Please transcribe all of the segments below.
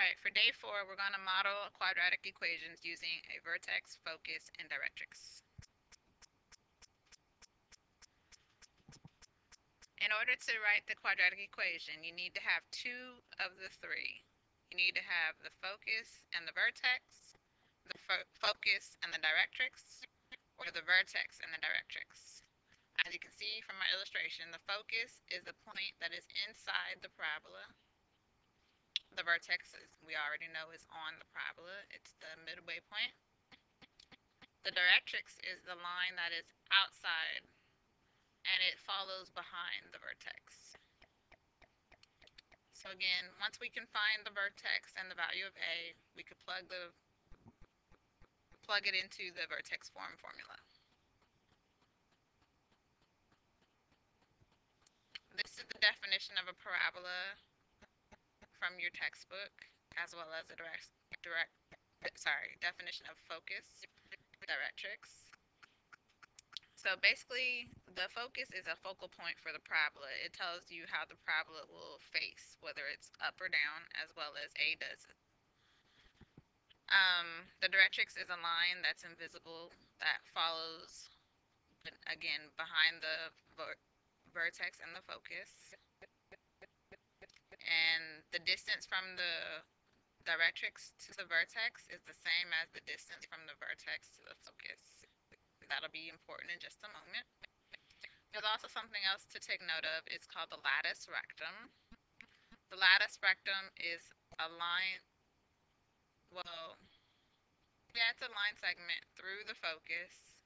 Alright, for day 4, we're going to model quadratic equations using a vertex, focus, and directrix. In order to write the quadratic equation, you need to have two of the three. You need to have the focus and the vertex, the focus and the directrix, or the vertex and the directrix. As you can see from my illustration, the focus is the point that is inside the parabola. The vertex, as we already know, is on the parabola. It's the midway point. The directrix is the line that is outside and it follows behind the vertex. So again, once we can find the vertex and the value of A, we could plug it into the vertex form formula. This is the definition of a parabola from your textbook, as well as a definition of focus, directrix. So basically, the focus is a focal point for the parabola. It tells you how the parabola will face, whether it's up or down, as well as A does. The directrix is a line that's invisible that follows, again, behind the vertex and the focus. And the distance from the directrix to the vertex is the same as the distance from the vertex to the focus. That'll be important in just a moment. There's also something else to take note of. It's called the lattice rectum. The lattice rectum is a line, it's a line segment through the focus,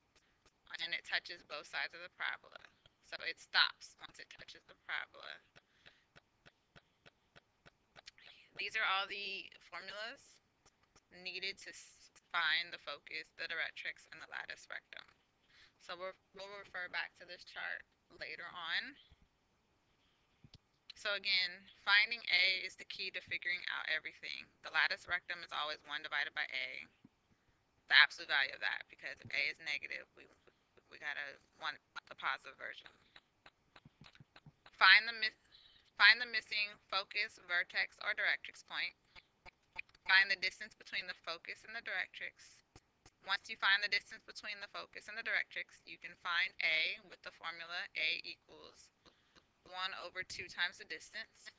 and it touches both sides of the parabola. So it stops once it touches the parabola. These are all the formulas needed to find the focus, the directrix, and the lattice rectum. So we'll refer back to this chart later on. So again, finding A is the key to figuring out everything. The lattice rectum is always 1 divided by A, the absolute value of that, because if A is negative, we gotta want the positive version. Find the missing focus, vertex, or directrix point. Find the distance between the focus and the directrix. Once you find the distance between the focus and the directrix, you can find A with the formula A equals 1 over 2 times the distance.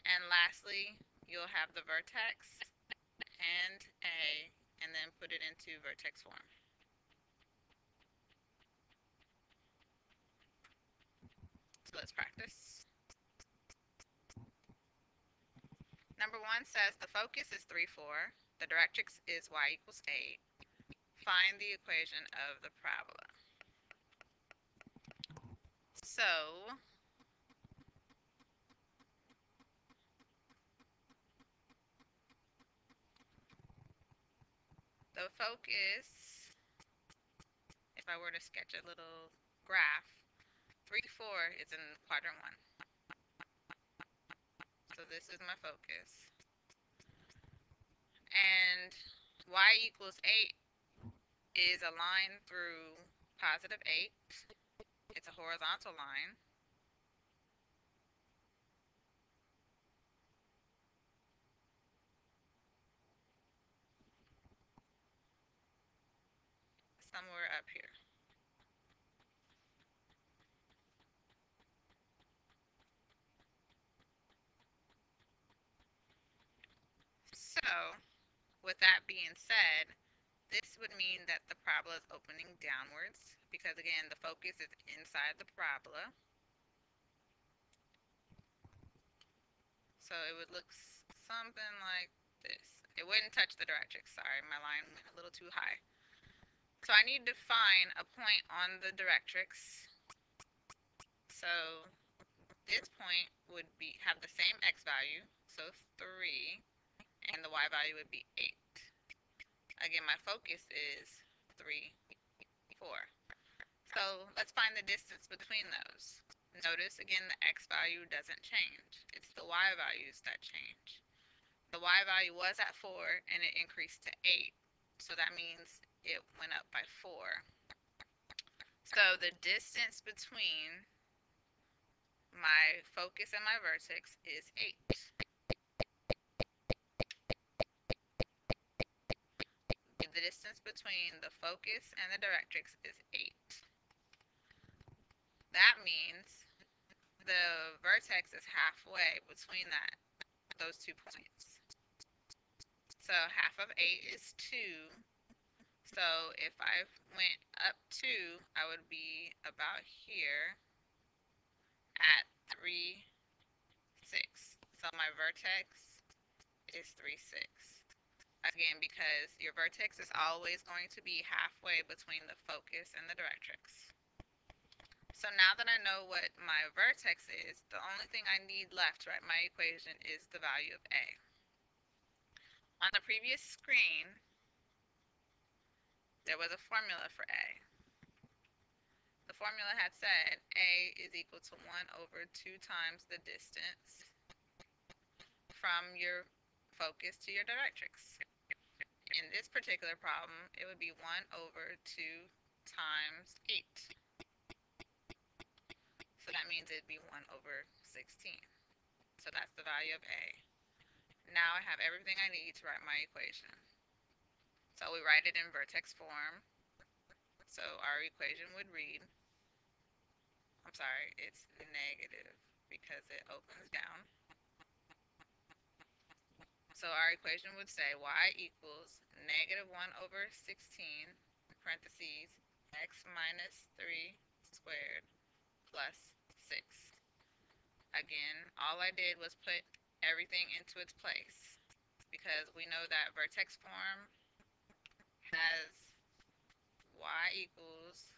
And lastly, you'll have the vertex and A, and then put it into vertex form. So let's practice. Number 1 says the focus is 3, 4. The directrix is y equals 8. Find the equation of the parabola. So the focus, if I were to sketch a little graph, 3, 4 is in quadrant 1. So this is my focus. And y equals 8 is a line through positive 8. It's a horizontal line. Somewhere up here. So, with that being said, this would mean that the parabola is opening downwards because, again, the focus is inside the parabola. So it would look something like this. It wouldn't touch the directrix. Sorry, my line went a little too high. So I need to find a point on the directrix. So this point would have the same x value, so 3, and the y value would be 8. Again, my focus is 3, 4. So let's find the distance between those. Notice again the x value doesn't change. It's the y values that change. The y value was at 4 and it increased to 8. So that means it went up by 4. So the distance between my focus and my vertex is 8. distance between the focus and the directrix is 8. That means the vertex is halfway between those 2 points. So half of 8 is 2. So if I went up 2, I would be about here at 3, 6. So my vertex is 3, 6. Again, because your vertex is always going to be halfway between the focus and the directrix. So now that I know what my vertex is, the only thing I need left to write my equation is the value of A. On the previous screen, there was a formula for A. The formula had said A is equal to 1 over 2 times the distance from your focus to your directrix. In this particular problem, it would be 1 over 2 times 8. So that means it'd be 1 over 16. So that's the value of A. Now I have everything I need to write my equation. So we write it in vertex form. So our equation would read, I'm sorry, it's negative because it opens down. So our equation would say y equals negative 1 over 16, parentheses, x minus 3 squared plus 6. Again, all I did was put everything into its place because we know that vertex form has y equals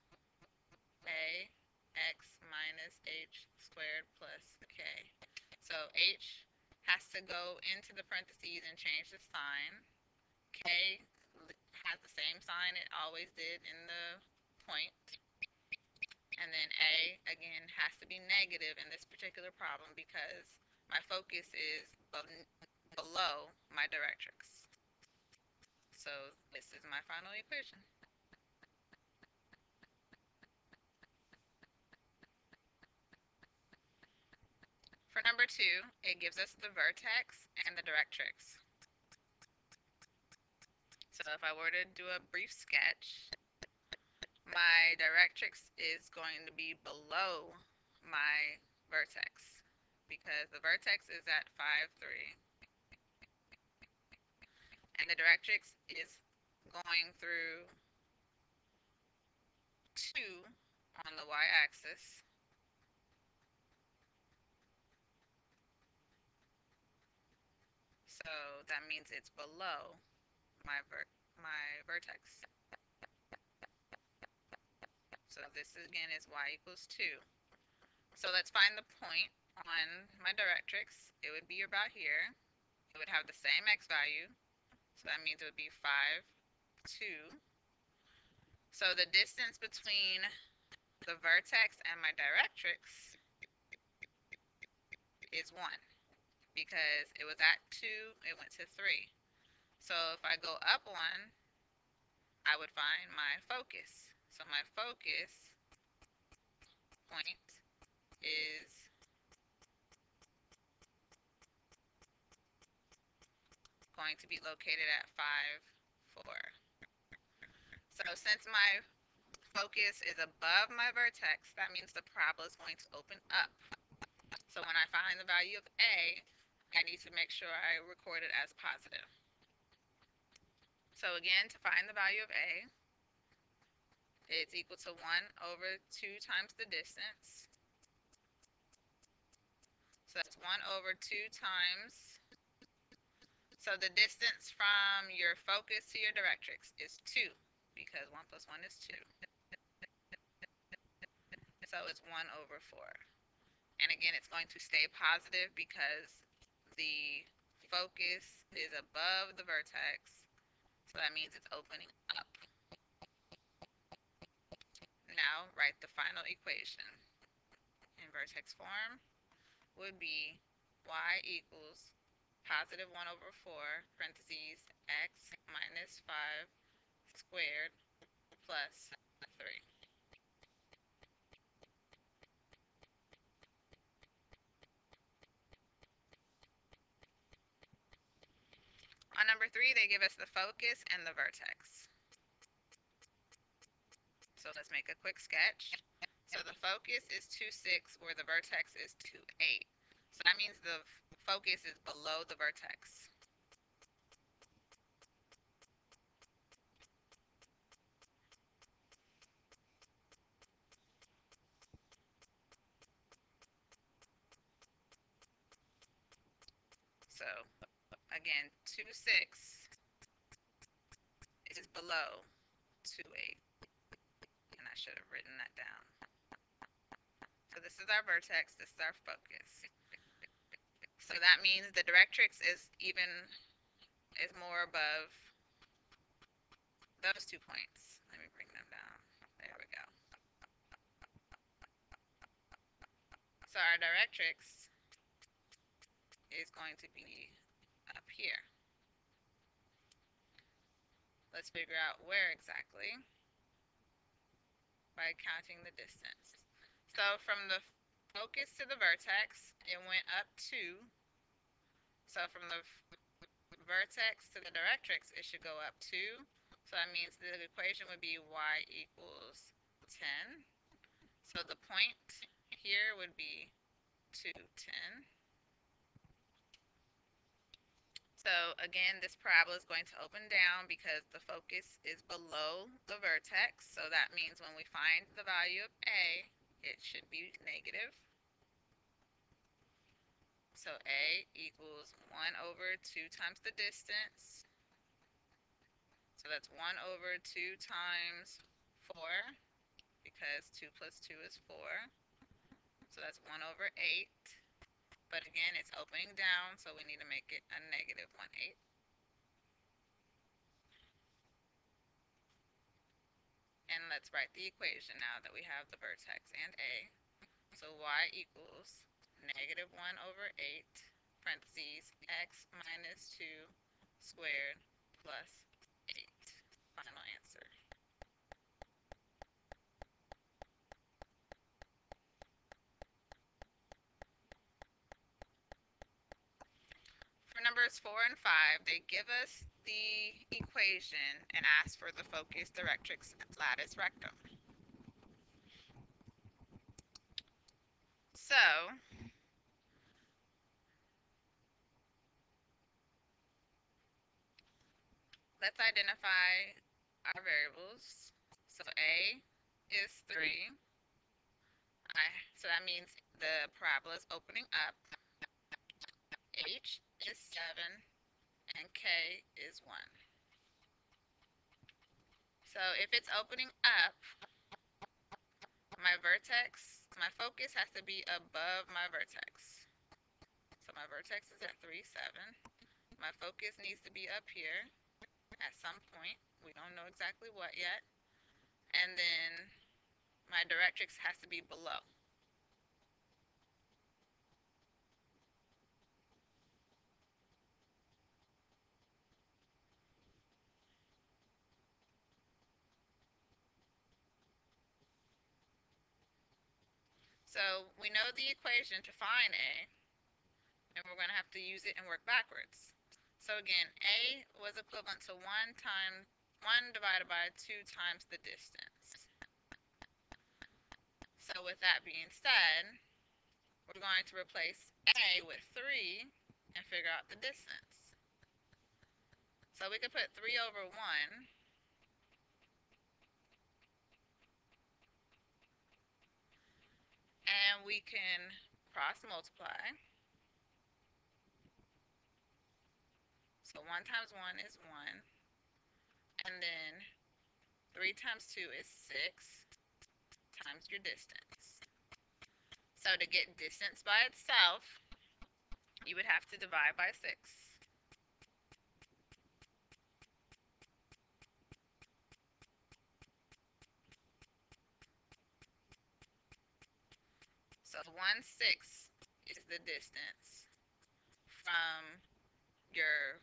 a x minus h squared plus k. So h has to go into the parentheses and change the sign. K has the same sign it always did in the point. And then A, again, has to be negative in this particular problem because my focus is below my directrix. So this is my final equation. For number 2, it gives us the vertex and the directrix. So if I were to do a brief sketch, my directrix is going to be below my vertex because the vertex is at 5, 3. And the directrix is going through 2 on the y-axis. So that means it's below my vertex. So this again is y equals 2. So let's find the point on my directrix. It would be about here. It would have the same x value. So that means it would be 5, 2. So the distance between the vertex and my directrix is 1 because it was at 2, it went to 3. So if I go up 1, I would find my focus. So my focus point is going to be located at 5, 4. So since my focus is above my vertex, that means the parabola is going to open up. So when I find the value of A, I need to make sure I record it as positive. So again, to find the value of A, it's equal to 1 over 2 times the distance. So that's 1 over 2 times. So the distance from your focus to your directrix is 2 because 1 plus 1 is 2. So it's 1 over 4. And again, it's going to stay positive because the focus is above the vertex. So that means it's opening up. Now write the final equation. In vertex form would be y equals positive 1 over 4, parentheses, x minus 5 squared plus 3. On number 3, they give us the focus and the vertex. So let's make a quick sketch. So the focus is 2, 6, where the vertex is 2, 8. So that means the focus is below the vertex. So again, 2, 6 is below 2, 8. And I should have written that down. So this is our vertex, this is our focus. So that means the directrix is more above those 2 points. Let me bring them down. There we go. So our directrix is going to be up here. Let's figure out where exactly by counting the distance. So from the focus to the vertex, it went up 2. So from the vertex to the directrix, it should go up 2. So that means the equation would be y equals 10. So the point here would be 2, 10. So again, this parabola is going to open down because the focus is below the vertex. So that means when we find the value of A, it should be negative. So A equals 1 over 2 times the distance. So that's 1 over 2 times 4, because 2 plus 2 is 4. So that's 1 over 8. But again, it's opening down, so we need to make it a negative 1/8. And let's write the equation now that we have the vertex and A. So y equals negative 1 over 8, parentheses, x minus 2 squared plus 8. Final answer. For numbers 4 and 5, they give us the equation and ask for the focus, directrix, lattice, rectum. So let's identify our variables. So A is 3. So that means the parabola is opening up. H is 7 and K is 1. So if it's opening up, my focus has to be above my vertex. So my vertex is at 3, 7. My focus needs to be up here at some point. We don't know exactly what yet. And then my directrix has to be below. So we know the equation to find A, and we're going to have to use it and work backwards. So again, A was equivalent to 1 divided by 2 times the distance. So with that being said, we're going to replace A with 3 and figure out the distance. So we could put 3 over 1, and we can cross multiply. So 1 times 1 is 1, and then 3 times 2 is 6 times your distance. So to get distance by itself, you would have to divide by 6. So 1/6 is the distance from your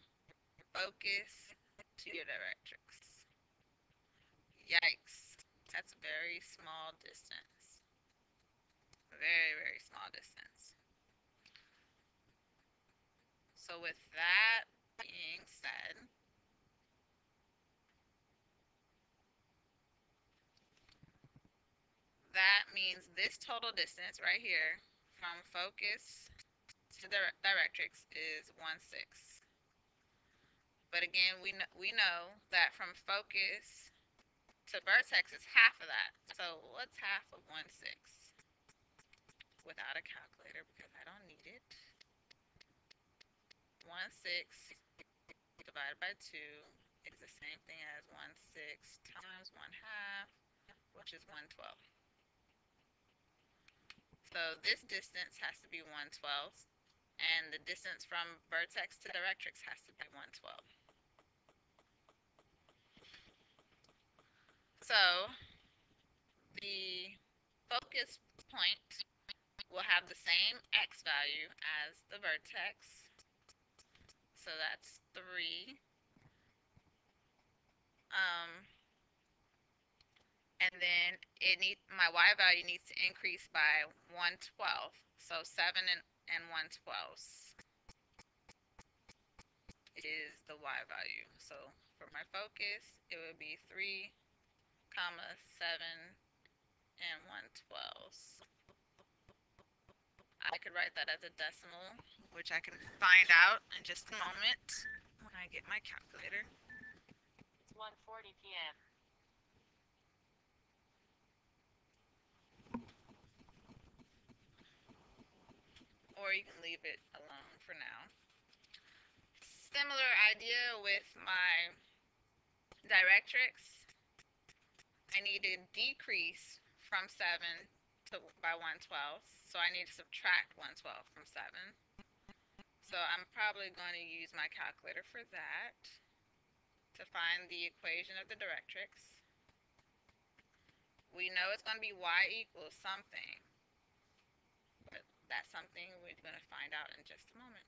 focus to your directrix. Yikes, that's a very small distance. Very, very small distance. So with that being said, means this total distance right here from focus to directrix is 1/6. But again, we know that from focus to vertex is half of that. So what's half of 1/6? Without a calculator because I don't need it. 1/6 divided by 2 is the same thing as 1/6 times 1/2, which is 1/12. So this distance has to be 1/12, and the distance from vertex to directrix has to be 1/12. So the focus point will have the same x value as the vertex. So that's 3. And then my y value needs to increase by 1/12. So 7 and 1/12 is the y value. So for my focus, it would be 3, 7 and 1/12. I could write that as a decimal, which I can find out in just a moment when I get my calculator. It's 1:40 p.m. Or you can leave it alone for now. Similar idea with my directrix. I need to decrease from 7 by 1/12, so I need to subtract 1/12 from 7. So I'm probably going to use my calculator for that to find the equation of the directrix. We know it's going to be y equals something, but that's something we're going to find out in just a moment.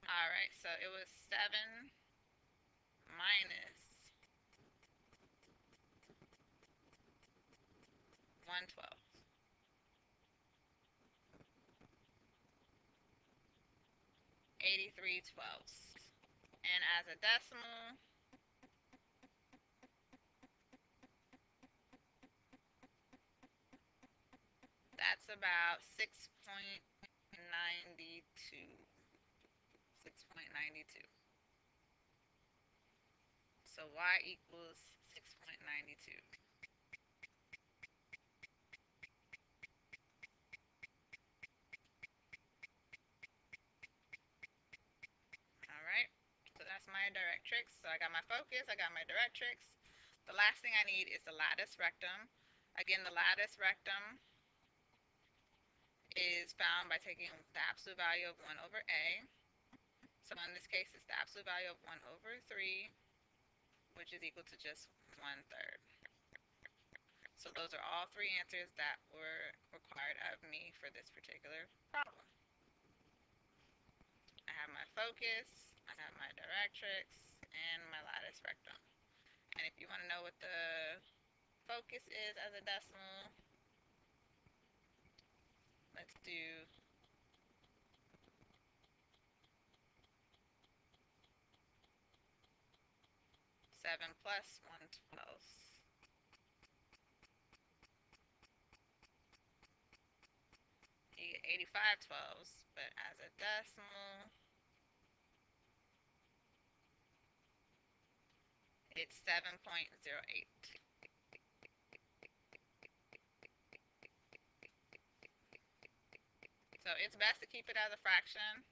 Alright, so it was 7 minus 1/12. 83/12. And as a decimal, that's about 6.92. 6.92. So y equals 6.92. Alright, so that's my directrix. So I got my focus, I got my directrix. The last thing I need is the latus rectum. Again, the latus rectum is found by taking the absolute value of 1 over a. So in this case, it's the absolute value of 1 over 3, which is equal to just 1/3. So those are all three answers that were required of me for this particular problem. I have my focus, I have my directrix, and my latus rectum. And if you want to know what the focus is as a decimal, let's do 7 plus 1/12. You get 85/12, but as a decimal, it's 7.08. So it's best to keep it as a fraction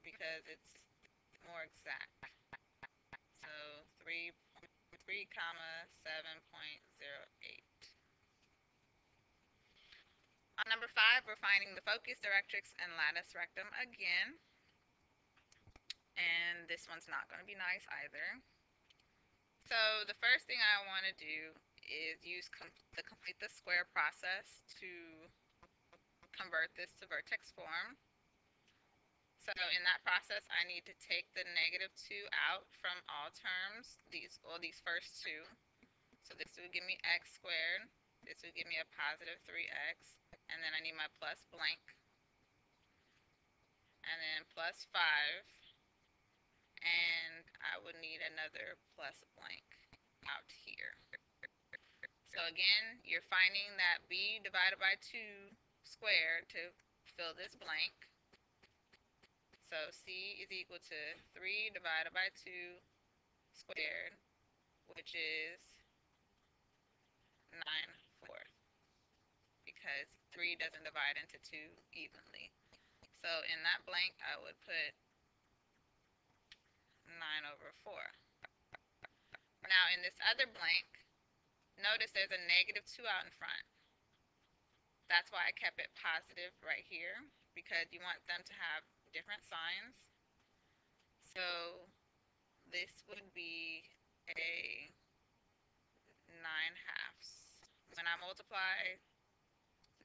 because it's more exact. So 3 comma 7.08. On number 5, we're finding the focus, directrix, and latus rectum again. And this one's not going to be nice either. So the first thing I want to do is use the complete the square process to convert this to vertex form. So in that process, I need to take the -2 out from all terms, these first two. So this would give me x squared. This would give me a positive 3x. And then I need my plus blank. And then plus 5. and I would need another plus blank out here. So again, you're finding that b divided by 2 squared to fill this blank. So c is equal to 3 divided by 2 squared, which is 9/4, because 3 doesn't divide into 2 evenly. So in that blank, I would put 9/4. Now in this other blank, notice there's a -2 out in front. That's why I kept it positive right here, because you want them to have different signs. So this would be a 9/2. When I multiply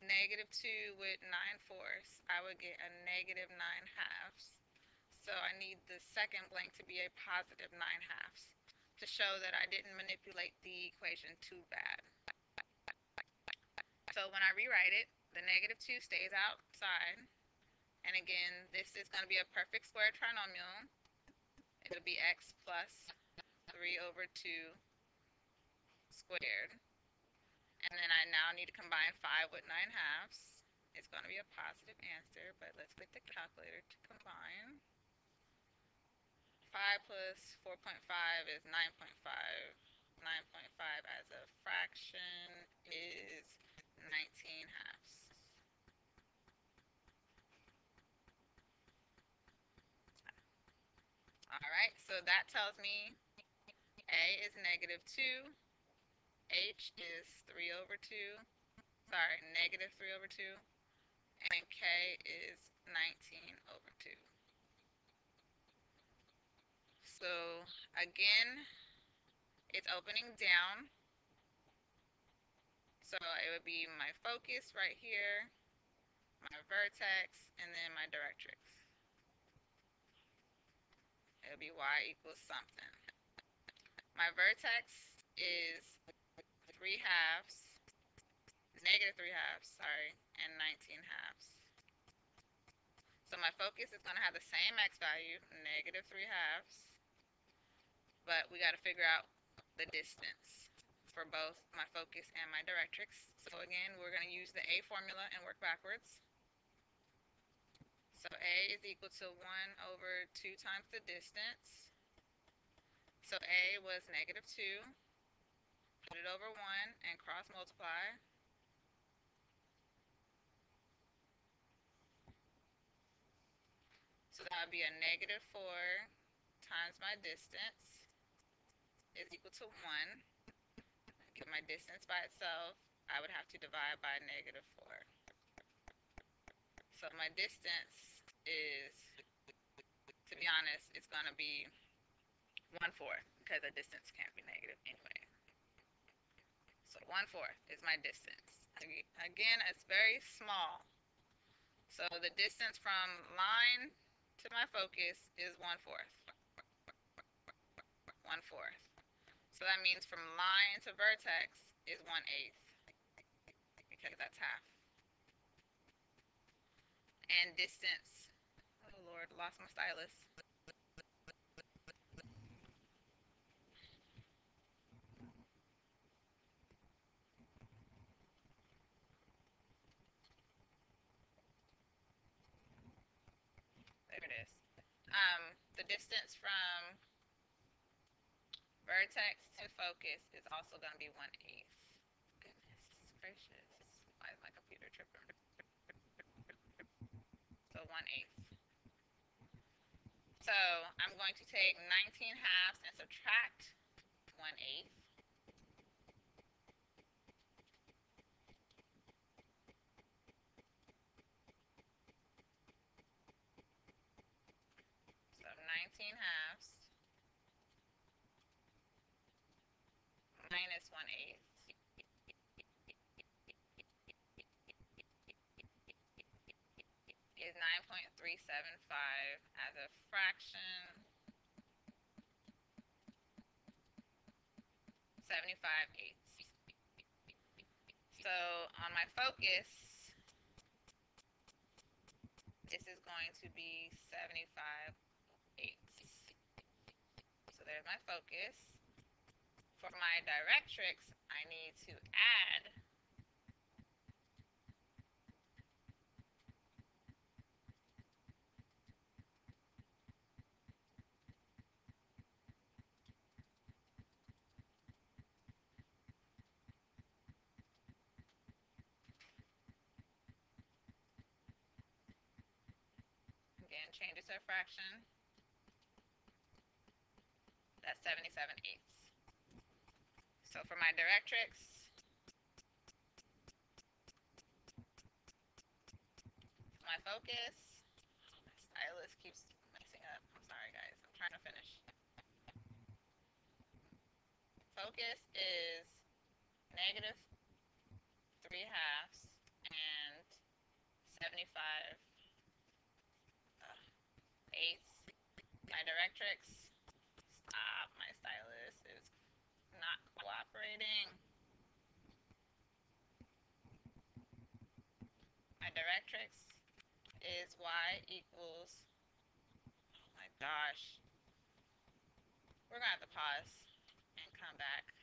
-2 with 9/4, I would get a -9/2. So I need the second blank to be a positive 9/2 to show that I didn't manipulate the equation too bad. So when I rewrite it, the -2 stays outside. And again, this is going to be a perfect square trinomial. It'll be x plus 3/2 squared. And then I now need to combine 5 with 9/2. It's going to be a positive answer, but let's get the calculator to combine. 5 plus 4.5 is 9.5. 9.5 as a fraction is 19/2. Alright, so that tells me A is -2, H is 3/2, sorry, -3/2, and K is 19/2. So again, it's opening down. So it would be my focus right here, my vertex, and then my directrix. It would be y equals something. My vertex is 3/2, -3/2, sorry, and 19/2. So my focus is going to have the same x value, -3/2, but we got to figure out the distance for both my focus and my directrix. So again, we're going to use the A formula and work backwards. So A is equal to 1/2 times the distance. So A was -2. Put it over 1 and cross multiply. So that would be a -4 times my distance is equal to 1. Get my distance by itself, I would have to divide by -4. So my distance is, to be honest, it's going to be 1/4, because the distance can't be negative anyway. So 1/4 is my distance. Again, it's very small. So the distance from line to my focus is 1/4. 1/4. So that means from line to vertex is 1/8, because that's half. And distance, oh Lord, lost my stylus. There it is. The distance from vertex to focus is also going to be 1/8. Goodness gracious. Why is my computer tripping? So 1/8. So I'm going to take 19/2 and subtract 1/8. So 19/2 minus 1/8 is 9.375 as a fraction, 75/8. So on my focus, this is going to be 75/8. there's my focus. For my directrix, I need to add again, change it to a fraction. That's 77/8. So for my directrix, my focus, my stylus keeps messing up. I'm sorry guys, I'm trying to finish. Focus is -3/2 and 75/8. My directrix, stop, my stylus is not cooperating. My directrix is y equals, oh my gosh, we're gonna have to pause and come back.